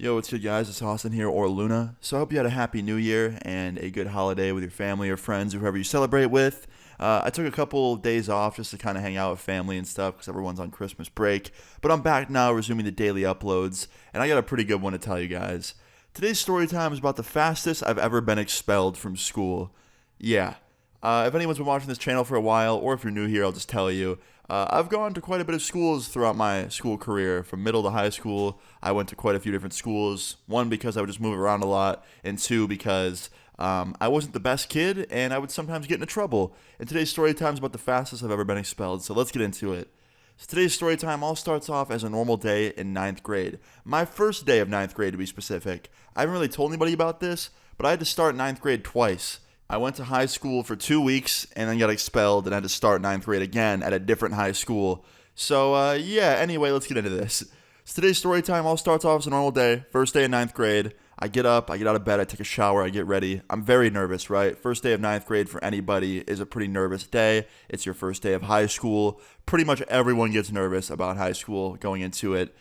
Yo, what's good, guys? It's Austin here, or Luna. So I hope you had a happy new year and a good holiday with your family or friends or whoever you celebrate with. I took a couple days off just to kind of hang out with family and stuff because everyone's on Christmas break. But I'm back now, resuming the daily uploads, and I got a pretty good one to tell you guys. Today's story time is about the fastest I've ever been expelled from school. Yeah. If anyone's been watching this channel for a while, or if you're new here, I'll just tell you. I've gone to quite a bit of schools throughout my school career. From middle to high school, I went to quite a few different schools. One, because I would just move around a lot, and two, because I wasn't the best kid, and I would sometimes get into trouble. And today's story time is about the fastest I've ever been expelled, so let's get into it. So today's story time all starts off as a normal day in ninth grade. My first day of ninth grade, to be specific. I haven't really told anybody about this, but I had to start ninth grade twice. I went to high school for 2 weeks and then got expelled and had to start ninth grade again at a different high school. So, anyway, let's get into this. So today's story time all starts off as a normal day. First day in ninth grade. I get up, I get out of bed, I take a shower, I get ready. I'm very nervous, right? First day of ninth grade for anybody is a pretty nervous day. It's your first day of high school. Pretty much everyone gets nervous about high school going into it.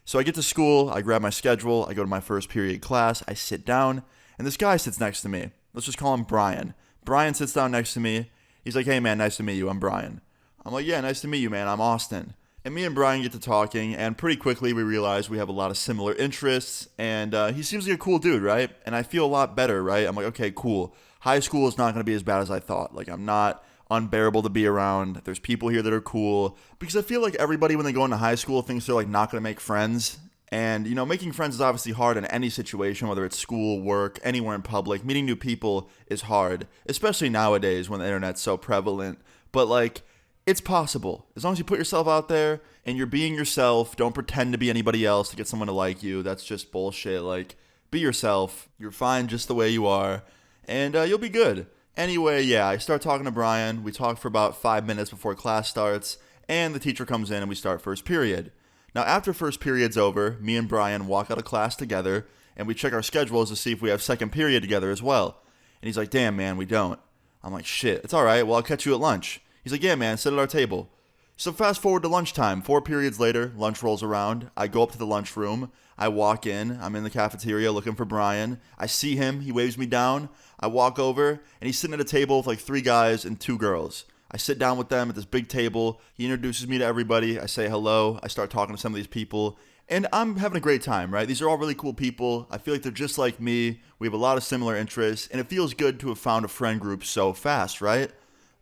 So I get to school, I grab my schedule, I go to my first period class, I sit down, and this guy sits next to me. Let's just call him Brian. Brian sits down next to me. He's like, "Hey, man, nice to meet you. I'm Brian." I'm like, "Yeah, nice to meet you, man. I'm Austin." And me and Brian get to talking, and pretty quickly we realize we have a lot of similar interests, and he seems like a cool dude, right? And I feel a lot better, right? I'm like, okay, cool. High school is not going to be as bad as I thought. Like, I'm not unbearable to be around. There's people here that are cool. Because I feel like everybody, when they go into high school, thinks they're, like, not going to make friends. And, making friends is obviously hard in any situation, whether it's school, work, anywhere in public. Meeting new people is hard, especially nowadays when the internet's so prevalent. But, like, it's possible. As long as you put yourself out there and you're being yourself, don't pretend to be anybody else to get someone to like you. That's just bullshit. Like, be yourself. You're fine just the way you are, and you'll be good. Anyway, yeah, I start talking to Brian. We talk for about 5 minutes before class starts, and the teacher comes in and we start first period. Now, after first period's over, me and Brian walk out of class together, and we check our schedules to see if we have second period together as well. And he's like, "Damn, man, we don't." I'm like, "Shit, it's all right. Well, I'll catch you at lunch." He's like, "Yeah, man, sit at our table." So fast forward to lunchtime. 4 periods later, lunch rolls around. I go up to the lunchroom. I walk in. I'm in the cafeteria looking for Brian. I see him. He waves me down. I walk over, and he's sitting at a table with like 3 guys and 2 girls. I sit down with them at this big table. He introduces me to everybody. I say hello. I start talking to some of these people. And I'm having a great time, right? These are all really cool people. I feel like they're just like me. We have a lot of similar interests. And it feels good to have found a friend group so fast, right?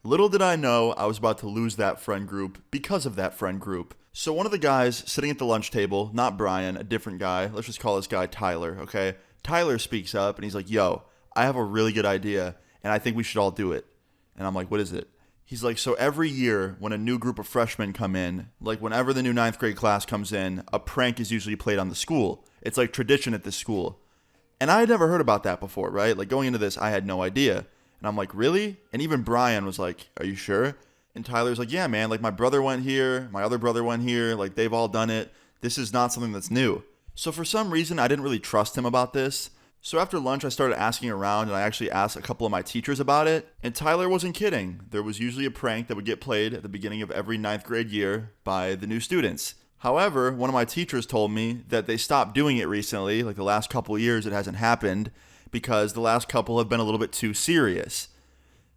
Little did I know I was about to lose that friend group because of that friend group. So one of the guys sitting at the lunch table, not Brian, a different guy. Let's just call this guy Tyler, okay? Tyler speaks up and he's like, "Yo, I have a really good idea and I think we should all do it." And I'm like, "What is it?" He's like, "So every year when a new group of freshmen come in, like whenever the new ninth grade class comes in, a prank is usually played on the school. It's like tradition at this school." And I had never heard about that before, right? Like going into this, I had no idea. And I'm like, "Really?" And even Brian was like, "Are you sure?" And Tyler's like, "Yeah, man, like my brother went here, my other brother went here, like they've all done it. This is not something that's new." So for some reason, I didn't really trust him about this. So after lunch, I started asking around, and I actually asked a couple of my teachers about it. And Tyler wasn't kidding. There was usually a prank that would get played at the beginning of every ninth grade year by the new students. However, one of my teachers told me that they stopped doing it recently, like the last couple of years it hasn't happened, because the last couple have been a little bit too serious.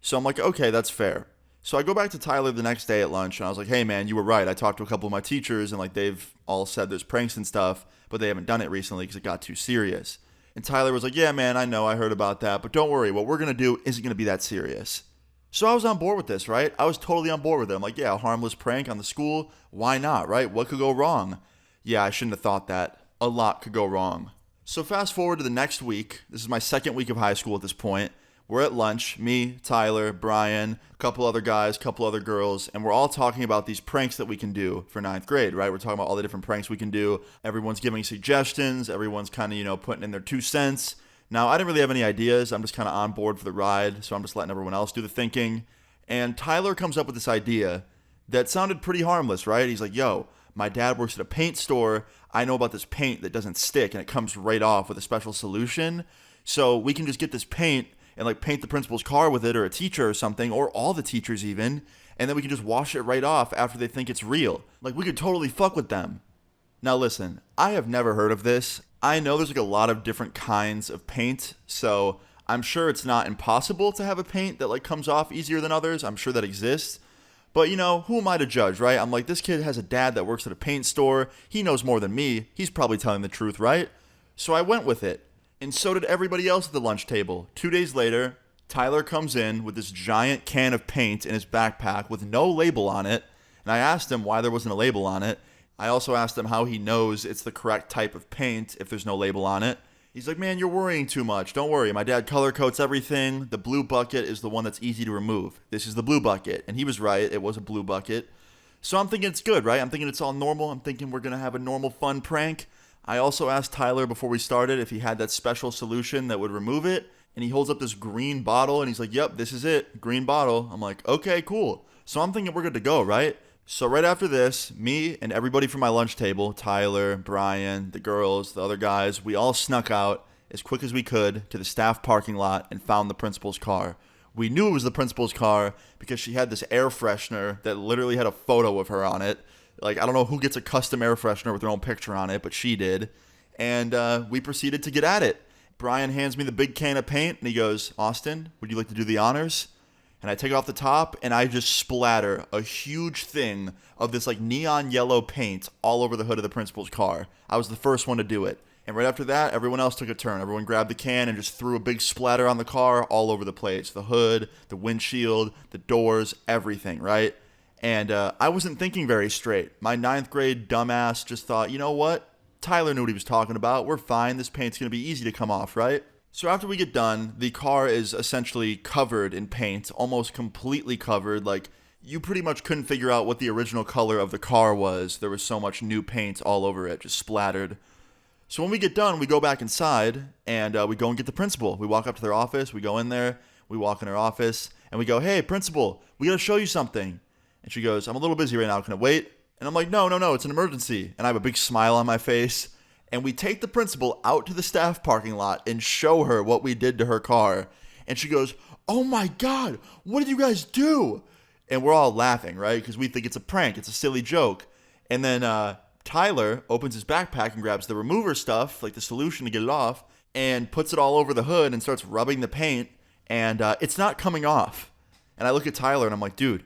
So I'm like, okay, that's fair. So I go back to Tyler the next day at lunch, and I was like, "Hey, man, you were right. I talked to a couple of my teachers, and like they've all said there's pranks and stuff, but they haven't done it recently because it got too serious." And Tyler was like, "Yeah, man, I know, I heard about that, but don't worry, what we're going to do isn't going to be that serious." So I was on board with this, right? I was totally on board with it. I'm like, yeah, a harmless prank on the school, why not, right? What could go wrong? Yeah, I shouldn't have thought that. A lot could go wrong. So fast forward to the next week. This is my second week of high school at this point. We're at lunch, me, Tyler, Brian, a couple other guys, a couple other girls, and we're all talking about these pranks that we can do for ninth grade, right? We're talking about all the different pranks we can do. Everyone's giving suggestions. Everyone's kind of, putting in their 2 cents. Now, I didn't really have any ideas. I'm just kind of on board for the ride, so I'm just letting everyone else do the thinking. And Tyler comes up with this idea that sounded pretty harmless, right? He's like, "Yo, my dad works at a paint store. I know about this paint that doesn't stick, and it comes right off with a special solution. So we can just get this paint and like paint the principal's car with it, or a teacher or something, or all the teachers even, and then we can just wash it right off after they think it's real. Like, we could totally fuck with them." Now listen, I have never heard of this. I know there's like a lot of different kinds of paint, so I'm sure it's not impossible to have a paint that like comes off easier than others. I'm sure that exists. But who am I to judge, right? I'm like, this kid has a dad that works at a paint store. He knows more than me. He's probably telling the truth, right? So I went with it. And so did everybody else at the lunch table. 2 days later, Tyler comes in with this giant can of paint in his backpack with no label on it. And I asked him why there wasn't a label on it. I also asked him how he knows it's the correct type of paint if there's no label on it. He's like, man, you're worrying too much. Don't worry. My dad color coats everything. The blue bucket is the one that's easy to remove. This is the blue bucket. And he was right. It was a blue bucket. So I'm thinking it's good, right? I'm thinking it's all normal. I'm thinking we're going to have a normal, fun prank. I also asked Tyler before we started if he had that special solution that would remove it. And he holds up this green bottle and he's like, yep, this is it. Green bottle. I'm like, okay, cool. So I'm thinking we're good to go, right? So right after this, me and everybody from my lunch table, Tyler, Brian, the girls, the other guys, we all snuck out as quick as we could to the staff parking lot and found the principal's car. We knew it was the principal's car because she had this air freshener that literally had a photo of her on it. Like, I don't know who gets a custom air freshener with their own picture on it, but she did. And we proceeded to get at it. Brian hands me the big can of paint and he goes, Austin, would you like to do the honors? And I take it off the top, and I just splatter a huge thing of this like neon yellow paint all over the hood of the principal's car. I was the first one to do it. And right after that, everyone else took a turn. Everyone grabbed the can and just threw a big splatter on the car all over the place. The hood, the windshield, the doors, everything, right? And I wasn't thinking very straight. My 9th grade dumbass just thought, you know what? Tyler knew what he was talking about. We're fine. This paint's going to be easy to come off, right? So after we get done, the car is essentially covered in paint, almost completely covered. Like, you pretty much couldn't figure out what the original color of the car was. There was so much new paint all over it, just splattered. So when we get done, we go back inside, and we go and get the principal. We walk up to their office, we go in there, we walk in her office, and we go, hey, principal, we gotta show you something. And she goes, I'm a little busy right now, can I wait? And I'm like, no, it's an emergency. And I have a big smile on my face. And we take the principal out to the staff parking lot and show her what we did to her car. And she goes, oh my God, what did you guys do? And we're all laughing, right? Because we think it's a prank. It's a silly joke. And then Tyler opens his backpack and grabs the remover stuff, like the solution to get it off, and puts it all over the hood and starts rubbing the paint. And it's not coming off. And I look at Tyler and I'm like, dude,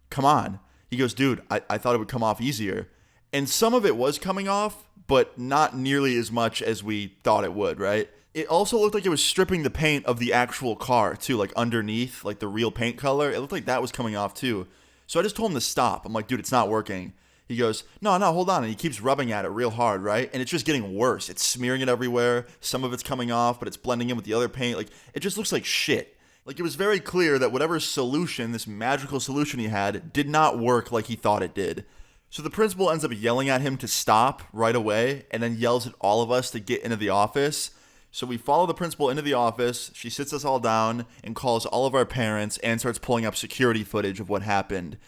come on. He goes, dude, I thought it would come off easier. And some of it was coming off, but not nearly as much as we thought it would, right? It also looked like it was stripping the paint of the actual car, too, like underneath, like the real paint color. It looked like that was coming off, too. So I just told him to stop. I'm like, dude, it's not working. He goes, no, hold on. And he keeps rubbing at it real hard, right? And it's just getting worse. It's smearing it everywhere. Some of it's coming off, but it's blending in with the other paint. Like, it just looks like shit. Like, it was very clear that whatever solution, this magical solution he had, did not work like he thought it did. So the principal ends up yelling at him to stop right away and then yells at all of us to get into the office. So we follow the principal into the office. She sits us all down and calls all of our parents and starts pulling up security footage of what happened.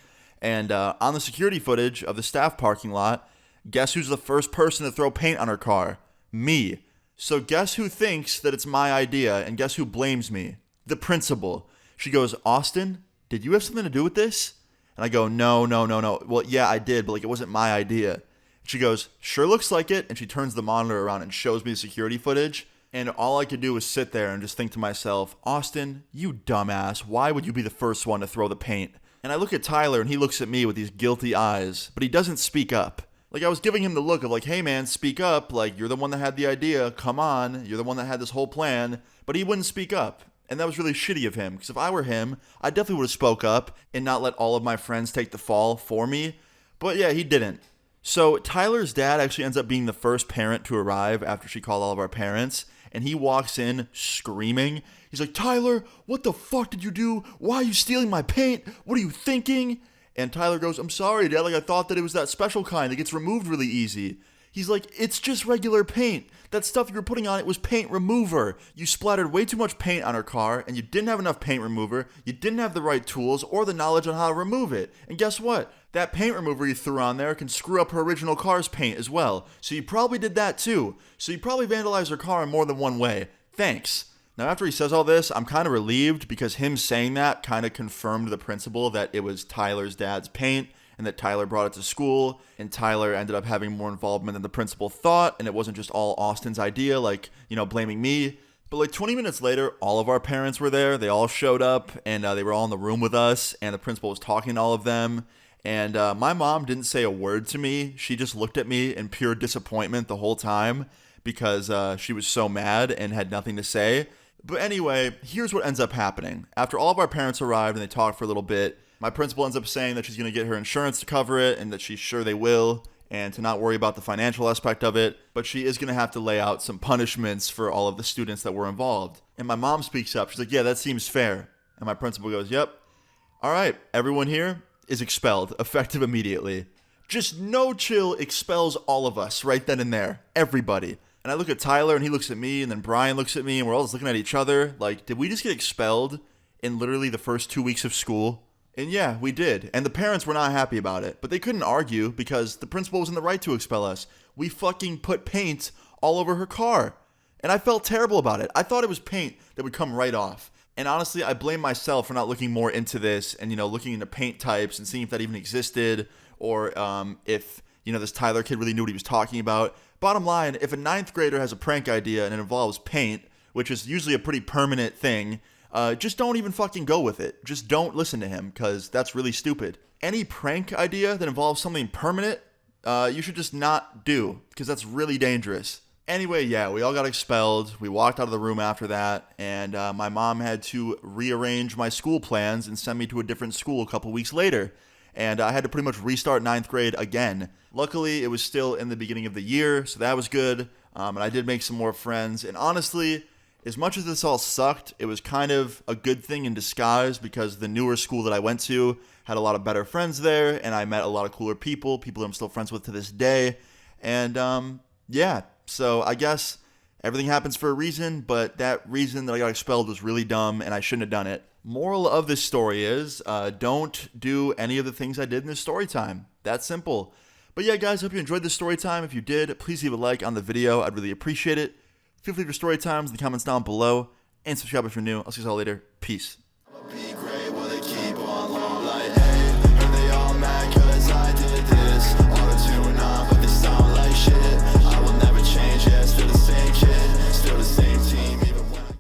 And on the security footage of the staff parking lot, guess who's the first person to throw paint on her car? Me. So guess who thinks that it's my idea and guess who blames me? The principal. She goes, Austin, did you have something to do with this? And I go, no. Well, yeah, I did, but like it wasn't my idea. She goes, sure looks like it. And she turns the monitor around and shows me the security footage. And all I could do was sit there and just think to myself, Austin, you dumbass, why would you be the first one to throw the paint? And I look at Tyler and he looks at me with these guilty eyes, but he doesn't speak up. Like I was giving him the look of like, hey man, speak up. Like you're the one that had the idea. Come on. You're the one that had this whole plan. But he wouldn't speak up. And that was really shitty of him, because if I were him, I definitely would have spoke up and not let all of my friends take the fall for me. But yeah, he didn't. So Tyler's dad actually ends up being the first parent to arrive after she called all of our parents. And he walks in screaming. He's like, Tyler, what the fuck did you do? Why are you stealing my paint? What are you thinking? And Tyler goes, I'm sorry, Dad. Like I thought that it was that special kind that gets removed really easy. He's like, it's just regular paint. That stuff you were putting on it was paint remover. You splattered way too much paint on her car, and you didn't have enough paint remover. You didn't have the right tools or the knowledge on how to remove it. And guess what? That paint remover you threw on there can screw up her original car's paint as well. So you probably did that too. So you probably vandalized her car in more than one way. Thanks. Now, after he says all this, I'm kind of relieved because him saying that kind of confirmed to the principal that it was Tyler's dad's paint and that Tyler brought it to school, and Tyler ended up having more involvement than the principal thought, and it wasn't just all Austin's idea, like, blaming me. But like 20 minutes later, all of our parents were there. They all showed up, and they were all in the room with us, and the principal was talking to all of them. And my mom didn't say a word to me. She just looked at me in pure disappointment the whole time because she was so mad and had nothing to say. But anyway, here's what ends up happening. After all of our parents arrived and they talked for a little bit, my principal ends up saying that she's going to get her insurance to cover it and that she's sure they will, and to not worry about the financial aspect of it, but she is going to have to lay out some punishments for all of the students that were involved. And my mom speaks up. She's like, yeah, that seems fair. And my principal goes, yep. All right, everyone here is expelled, effective immediately. Just no chill expels all of us right then and there. Everybody. And I look at Tyler and he looks at me, and then Brian looks at me, and we're all just looking at each other like, did we just get expelled in literally the first 2 weeks of school? And yeah, we did. And the parents were not happy about it, but they couldn't argue because the principal was in the right to expel us. We fucking put paint all over her car. And I felt terrible about it. I thought it was paint that would come right off. And honestly, I blame myself for not looking more into this and, looking into paint types and seeing if that even existed, or if, this Tyler kid really knew what he was talking about. Bottom line, if a 9th grader has a prank idea and it involves paint, which is usually a pretty permanent thing, just don't even fucking go with it. Just don't listen to him, because that's really stupid. Any prank idea that involves something permanent, you should just not do, because that's really dangerous. Anyway, yeah, we all got expelled. We walked out of the room after that, and my mom had to rearrange my school plans and send me to a different school a couple weeks later. And I had to pretty much restart 9th grade again. Luckily, it was still in the beginning of the year, so that was good. And I did make some more friends. And honestly, as much as this all sucked, it was kind of a good thing in disguise, because the newer school that I went to had a lot of better friends there, and I met a lot of cooler people that I'm still friends with to this day. And yeah, so I guess everything happens for a reason, but that reason that I got expelled was really dumb, and I shouldn't have done it. Moral of this story is, don't do any of the things I did in this story time. That simple. But yeah, guys, hope you enjoyed this story time. If you did, please leave a like on the video. I'd really appreciate it. Feel free to leave your story times in the comments down below, and subscribe if you're new. I'll see you all later. Peace.